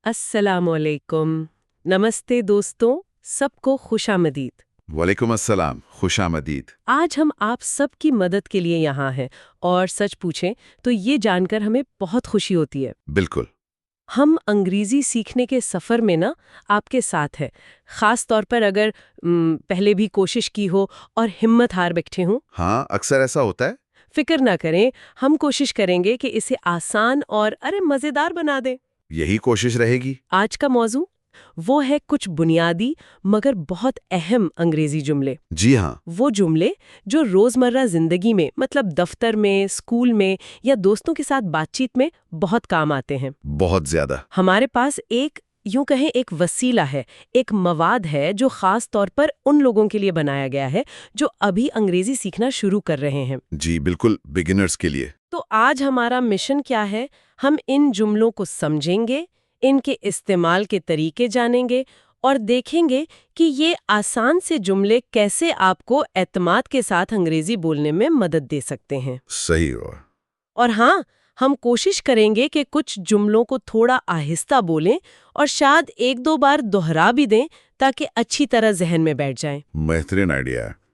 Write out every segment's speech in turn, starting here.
السلام علیکم. نمستے دوستوں، سب کو خوش آمدید. وعلیکم السلام، خوش آمدید۔ آج ہم آپ سب کی مدد کے لیے یہاں ہیں اور سچ پوچھیں تو یہ جان کر ہمیں بہت خوشی ہوتی ہے. بالکل۔ ہم انگریزی سیکھنے کے سفر میں آپ کے ساتھ ہیں، خاص طور پر اگر پہلے بھی کوشش کی ہو اور ہمت ہار بیٹھے ہوں. ہاں، اکثر ایسا ہوتا ہے۔ فکر نہ کریں، ہم کوشش کریں گے کہ اسے آسان اور مزیدار بنا دیں. یہی کوشش رہے گی۔ آج کا موضوع وہ ہے کچھ بنیادی مگر بہت اہم انگریزی جملے. جی ہاں۔ وہ جملے جو روزمرہ زندگی میں مطلب دفتر میں، اسکول میں یا دوستوں کے ساتھ بات چیت میں بہت کام آتے ہیں. بہت زیادہ۔ ہمارے پاس ایک وسیلہ ہے، ایک مواد ہے جو خاص طور پر ان لوگوں کے لیے بنایا گیا ہے جو ابھی انگریزی سیکھنا شروع کر رہے ہیں. جی بالکل، بگنرز کے لیے۔ تو آج ہمارا مشن کیا ہے؟ ہم ان جملوں کو سمجھیں گے، ان کے استعمال کے طریقے جانیں گے اور دیکھیں گے کہ یہ آسان سے جملے کیسے آپ کو اعتماد کے ساتھ انگریزی بولنے میں مدد دے سکتے ہیں. صحیح۔ اور ہاں، ہم کوشش کریں گے کہ کچھ جملوں کو تھوڑا آہستہ بولیں اور شاید ایک دو بار دہرا بھی دیں تاکہ اچھی طرح ذہن میں بیٹھ جائیں. بہترین آئیڈیا ہے۔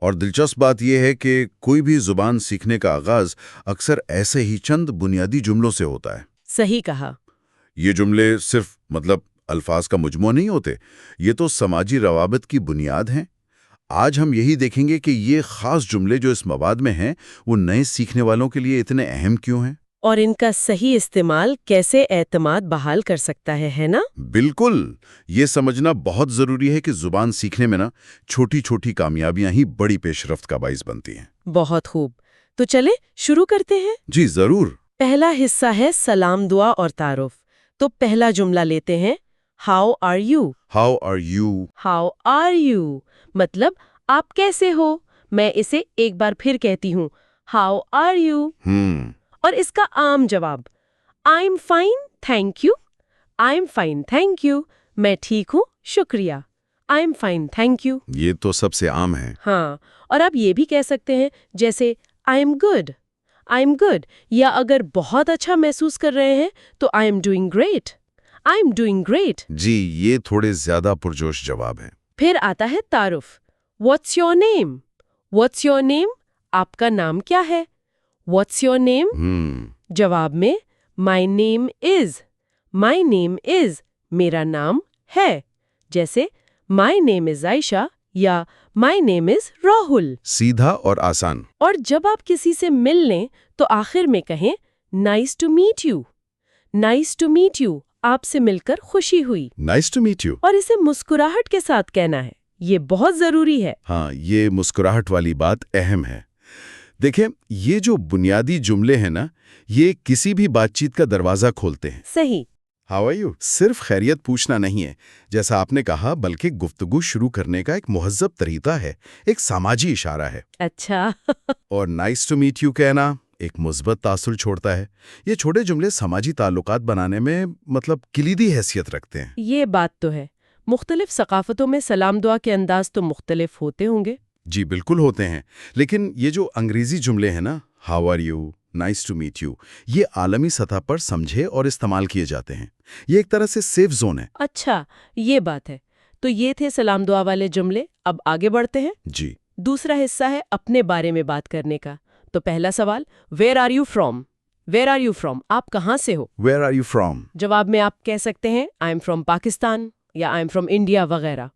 اور دلچسپ بات یہ ہے کہ کوئی بھی زبان سیکھنے کا آغاز اکثر ایسے ہی چند بنیادی جملوں سے ہوتا ہے۔ صحیح کہا۔ یہ جملے صرف الفاظ کا مجموعہ نہیں ہوتے، یہ تو سماجی روابط کی بنیاد ہیں۔ آج ہم یہی دیکھیں گے کہ یہ خاص جملے جو اس مواد میں ہیں وہ نئے سیکھنے والوں کے لیے اتنے اہم کیوں ہیں، اور ان کا صحیح استعمال کیسے اعتماد بحال کر سکتا ہے نا؟ بالکل۔ یہ سمجھنا بہت ضروری ہے کہ زبان سیکھنے میں چھوٹی چھوٹی کامیابیاں ہی بڑی پیش رفت کا باعث بنتی ہیں۔ بہت خوب، تو چلیں شروع کرتے ہیں۔ جی ضرور۔ پہلا حصہ ہے سلام دعا اور تعارف. تو پہلا جملہ لیتے ہیں، how are you. How are you. How are you مطلب آپ کیسے ہو. میں اسے ایک بار پھر کہتی ہوں، ہاؤ آر یو. اور اس کا عام جواب، I am fine thank you. I am fine thank you. میں ٹھیک ہوں شکریہ. I am fine thank you. یہ تو سب سے عام ہے۔ ہاں، اور آپ یہ بھی کہہ سکتے ہیں جیسے I am good. I am good. یا اگر بہت اچھا محسوس کر رہے ہیں تو I am doing great. I am doing great. جی، یہ تھوڑے زیادہ پرجوش جواب ہیں۔ پھر آتا ہے تعارف. What's your name. What's your name. آپ کا نام کیا ہے؟ واٹس یور نیم. جواب میں مائی نیم از. مائی نیم از. میرا نام ہے. جیسے مائی نیم از عائشہ یا مائی نیم از راہل. سیدھا اور آسان۔ اور جب آپ کسی سے مل لیں تو آخر میں کہیں nice to meet you. Nice to meet you. آپ سے مل کر خوشی ہوئی. Nice to meet you. اور اسے مسکراہٹ کے ساتھ کہنا ہے. یہ بہت ضروری ہے. ہاں، یہ مسکراہٹ والی بات اہم ہے۔ دیکھیں، یہ جو بنیادی جملے ہیں یہ کسی بھی بات چیت کا دروازہ کھولتے ہیں۔ صحیح. ہاؤ آر یو صرف خیریت پوچھنا نہیں ہے، جیسا آپ نے کہا، بلکہ گفتگو شروع کرنے کا ایک مہذب طریقہ ہے، ایک سماجی اشارہ ہے۔ اچھا۔ اور نائس ٹو میٹ یو کہنا ایک مثبت تاثر چھوڑتا ہے۔ یہ چھوٹے جملے سماجی تعلقات بنانے میں کلیدی حیثیت رکھتے ہیں۔ یہ بات تو ہے۔ مختلف ثقافتوں میں سلام دعا کے انداز تو مختلف ہوتے ہوں گے۔ جی بالکل ہوتے ہیں، لیکن یہ جو انگریزی جملے ہیں how are you, nice to meet you, یہ عالمی سطح پر سمجھے اور استعمال کیے جاتے ہیں۔ یہ ایک طرح سے سیف زون ہے۔ اچھا، یہ بات ہے۔ تو یہ تھے سلام دعا والے جملے. اب آگے بڑھتے ہیں۔ جی۔ دوسرا حصہ ہے اپنے بارے میں بات کرنے کا. تو پہلا سوال، where are you from. Where are you from. آپ کہاں سے ہو؟ Where are you from. جواب میں آپ کہہ سکتے ہیں آئی ایم فرام پاکستان یا آئی ایم فرام انڈیا وغیرہ.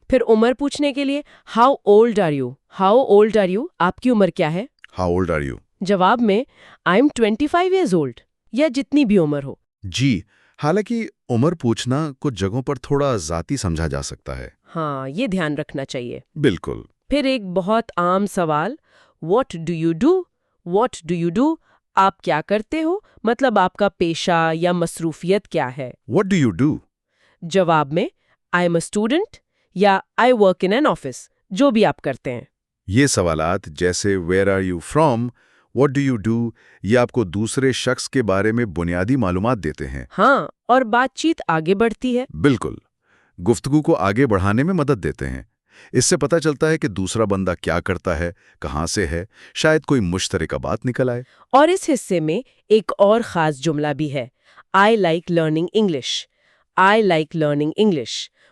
پھر عمر پوچھنے کے لیے how old are you. How old are you. آپ کی عمر کیا ہے؟ How old are you. جواب میں آئی ایم 25 ایئرز اولڈ یا جتنی بھی عمر ہو. جی، حالانکہ عمر پوچھنا کچھ جگہوں پر تھوڑا ذاتی سمجھا جا سکتا ہے۔ ہاں، یہ دھیان رکھنا چاہیے۔ بالکل۔ پھر ایک بہت عام سوال، what do you do. What do you do. آپ کیا کرتے ہو؟ مطلب آپ کا پیشہ یا مصروفیت کیا ہے؟ What do you do. جواب میں آئی ایم اے اسٹوڈنٹ یا I work in an office. جو بھی آپ کرتے ہیں۔ یہ سوالات جیسے where are you from, what do you do, یہ آپ کو دوسرے شخص کے بارے میں بنیادی معلومات دیتے ہیں۔ ہاں، اور بات چیت آگے بڑھتی ہے۔ بالکل، گفتگو کو آگے بڑھانے میں مدد دیتے ہیں۔ اس سے پتہ چلتا ہے کہ دوسرا بندہ کیا کرتا ہے، کہاں سے ہے، شاید کوئی مشترکہ بات نکل آئے۔ اور اس حصے میں ایک اور خاص جملہ بھی ہے، آئی like learning English. I like learning English.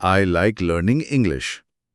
I like learning English.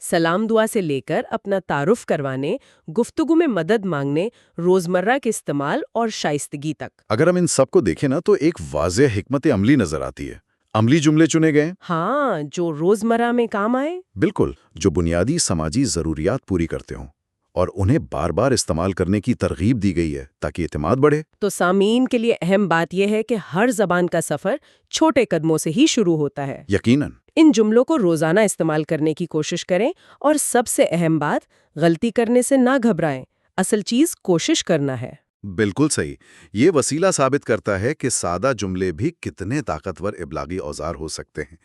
سلام دعا سے لے کر اپنا تعارف کروانے، گفتگو میں مدد مانگنے، روزمرہ کے استعمال اور شائستگی تک۔ اگر ہم ان سب کو دیکھیں نا تو ایک واضح حکمت عملی نظر آتی ہے۔ عملی جملے چنے گئے، ہاں، جو روزمرہ میں کام آئے۔ بالکل، جو بنیادی سماجی ضروریات پوری کرتے ہوں اور انہیں بار بار استعمال کرنے کی ترغیب دی گئی ہے تاکہ اعتماد بڑھے۔ تو سامعین کے لیے اہم بات یہ ہے کہ ہر زبان کا سفر چھوٹے قدموں سے ہی شروع ہوتا ہے۔ یقیناً۔ ان جملوں کو روزانہ استعمال کرنے کی کوشش کریں، اور سب سے اہم بات، غلطی کرنے سے نہ گھبرائیں۔ اصل چیز کوشش کرنا ہے۔ بالکل صحیح۔ یہ وسیلہ ثابت کرتا ہے کہ سادہ جملے بھی کتنے طاقتور ابلاغی اوزار ہو سکتے ہیں۔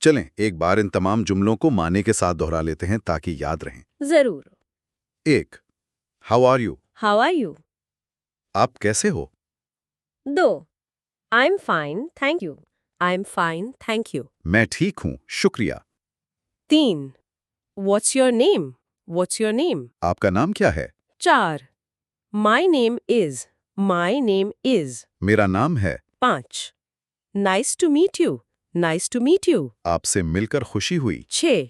چلیں ایک بار ان تمام جملوں کو معنی کے ساتھ دہرا لیتے ہیں تاکہ یاد رہیں۔ ضرور۔ 1. How are you? How are you? آپ کیسے ہو؟ 2. I am fine, thank you. I am fine, thank you. میں ٹھیک ہوں، شکریہ۔ 3. What's your name? What's your name? آپ کا نام کیا ہے؟ 4. مائی نیم از۔ مائی نیم از۔ میرا نام ہے۔ 5. Nice to meet you. Nice to meet you. آپ سے مل کر خوشی ہوئی۔ 6.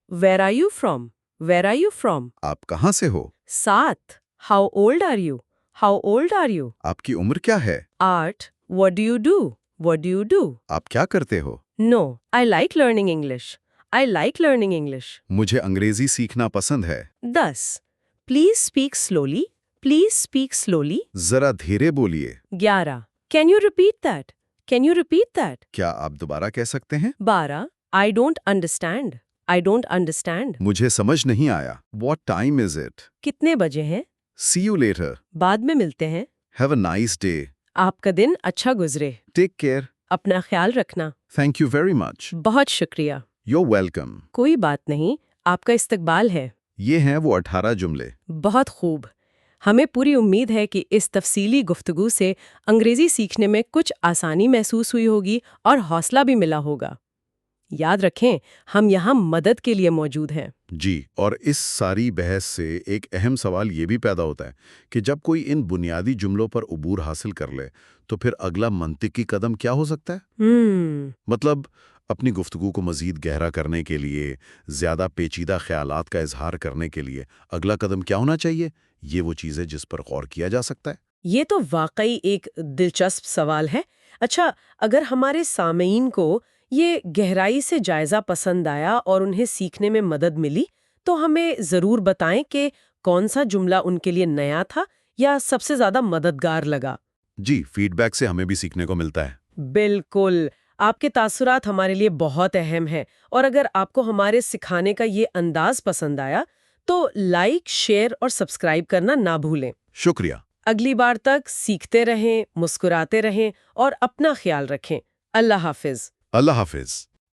Where are you from? Where are you from? آپ کہاں سے ہو؟ 7. How old are you? How old are you? آپ کی عمر کیا ہے؟ 8. What do you do? What do you do? آپ کیا کرتے ہو؟ No, I like learning English. I like learning English. مجھے انگریزی سیکھنا پسند ہے۔ 10. Please speak slowly. Please speak slowly. ذرا دھیرے بولیے۔ 11. Can you repeat that? Can you repeat that? کیا آپ دوبارہ کہہ سکتے ہیں؟ 12. I don't understand. I don't understand. مجھے سمجھ نہیں آیا۔ What time is it? کتنے بجے ہیں؟ سی یو لیٹر۔ بعد میں ملتے ہیں۔ Have a nice day. آپ کا دن اچھا گزرے۔ Take care. اپنا خیال رکھنا۔ Thank you very much. بہت شکریہ۔ You welcome. کوئی بات نہیں، آپ کا استقبال ہے۔ یہ ہیں وہ 18 جملے۔ بہت خوب۔ ہمیں پوری امید ہے کہ اس تفصیلی گفتگو سے انگریزی سیکھنے میں کچھ آسانی محسوس ہوئی ہوگی اور حوصلہ بھی ملا ہوگا۔ یاد رکھیں، ہم یہاں مدد کے لیے موجود ہیں۔ جی، اور اس ساری بحث سے ایک اہم سوال یہ بھی پیدا ہوتا ہے کہ جب کوئی ان بنیادی جملوں پر عبور حاصل کر لے تو پھر اگلا منطقی قدم کیا ہو سکتا ہے؟ مطلب اپنی گفتگو کو مزید گہرا کرنے کے لیے، زیادہ پیچیدہ خیالات کا اظہار کرنے کے لیے اگلا قدم کیا ہونا چاہیے؟ یہ وہ چیز ہے جس پر غور کیا جا سکتا ہے۔ یہ تو واقعی ایک دلچسپ سوال ہے۔ اچھا، اگر ہمارے سامعین کو یہ گہرائی سے جائزہ پسند آیا اور انہیں سیکھنے میں مدد ملی، تو ہمیں ضرور بتائیں کہ کون سا جملہ ان کے لیے نیا تھا یا سب سے زیادہ مددگار لگا۔ جی، فیڈ بیک سے ہمیں بھی سیکھنے کو ملتا ہے۔ بالکل، آپ کے تاثرات ہمارے لیے بہت اہم ہیں، اور اگر آپ کو ہمارے سکھانے کا یہ انداز پسند آیا تو لائک، شیئر اور سبسکرائب کرنا نہ بھولیں۔ شکریہ۔ اگلی بار تک سیکھتے رہیں، مسکراتے رہیں اور اپنا خیال رکھیں۔ اللہ حافظ۔ اللہ حافظ۔